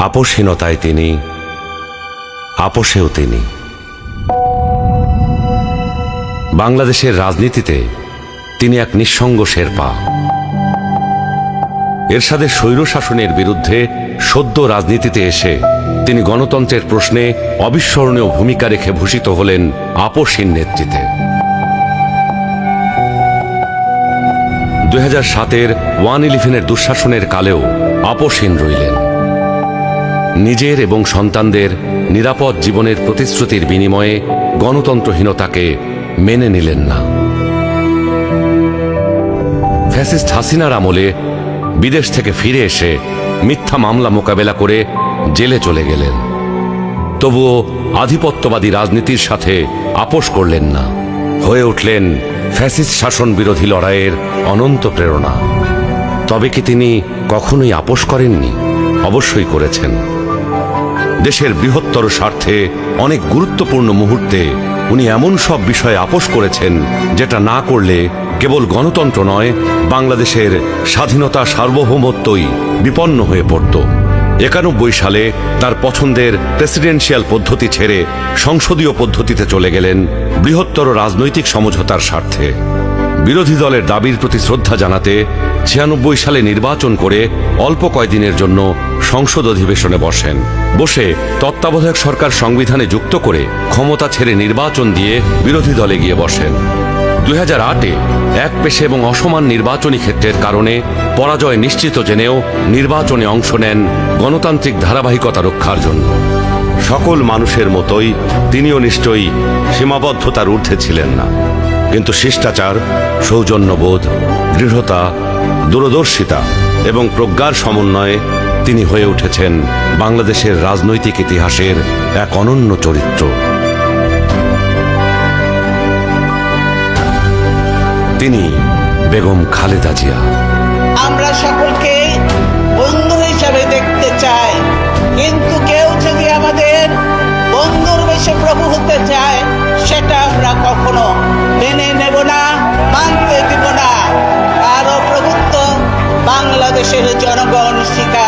আপোষহীনতায় তিনি, আপোষেও তিনি। বাংলাদেশের রাজনীতিতে তিনি এক নিঃসঙ্গ শেরপা। এরশাদের স্বৈরশাসনের বিরুদ্ধে সদ্য রাজনীতিতে এসে তিনি গণতন্ত্রের প্রশ্নে অবিস্মরণীয় ভূমিকা রেখে ভূষিত হলেন আপোষহীন নেতৃত্বে। 2007-এর 1/11-এর দুঃশাসনের কালেও আপোষহীন রইলেন। নিজের এবং সন্তানদের নিরাপদ জীবনের প্রতিশ্রুতির বিনিময়ে গণতন্ত্রহীনতাকে মেনে নিলেন না। ফ্যাসিস্ট হাসিনার আমলে বিদেশ থেকে ফিরে এসে মিথ্যা মামলা মোকাবেলা করে জেলে চলে গেলেন। তবুও আধিপত্যবাদী রাজনীতির সাথে আপোষ করলেন না, হয়ে উঠলেন ফ্যাসিস্ট শাসন বিরোধী লড়াইয়ের অনন্ত প্রেরণা। তবে কি তিনি কখনোই আপোষ করেননি? অবশ্যই করেছেন। দেশের বৃহত্তর স্বার্থে অনেক গুরুত্বপূর্ণ মুহূর্তে উনি এমন সব বিষয়ে আপোষ করেছেন যেটা না করলে কেবল গণতন্ত্র নয়, বাংলাদেশের স্বাধীনতা সার্বভৌমত্বই বিপন্ন হয়ে পড়ত। 91 সালে তার পছন্দের প্রেসিডেন্সিয়াল পদ্ধতি ছেড়ে সংসদীয় পদ্ধতিতে চলে গেলেন বৃহত্তর রাজনৈতিক সমঝোতার স্বার্থে। বিরোধী দলের দাবির প্রতি শ্রদ্ধা জানাতে 96 সালে নির্বাচন করে অল্প কয়েকদিনের জন্য সংসদ অধিবেশনে বসে তত্ত্বাবধায়ক সরকার সংবিধানে যুক্ত করে ক্ষমতা ছেড়ে নির্বাচন দিয়ে বিরোধী দলে গিয়ে বসেন। 2008-এ একপেশে এবং অসমান নির্বাচনী ক্ষেত্রের কারণে পরাজয় নিশ্চিত জেনেও নির্বাচনে অংশ নেন গণতান্ত্রিক ধারাবাহিকতা রক্ষার জন্য। সকল মানুষের মতোই তিনিও নিশ্চয়ই সীমাবদ্ধতার ঊর্ধ্বে ছিলেন না, কিন্তু শিষ্টাচার, সৌজন্যবোধ, দৃঢ়তা, দূরদর্শিতা এবং প্রজ্ঞার সমন্বয়ে তিনি হয়ে উঠেছেন বাংলাদেশের রাজনৈতিক ইতিহাসের এক অনন্য চরিত্র। তিনি বেগম খালেদা জিয়া। আমরা সকলকে বন্ধু হিসাবে দেখতে চাই, কিন্তু কেউ যদি আমাদের বন্ধুর বেশে প্রভু হতে চায়, সেটা আমরা কখনো মেনে নেব না, মানতে দিব না। কারো প্রভুত্ব বাংলাদেশের জনগণ স্বীকার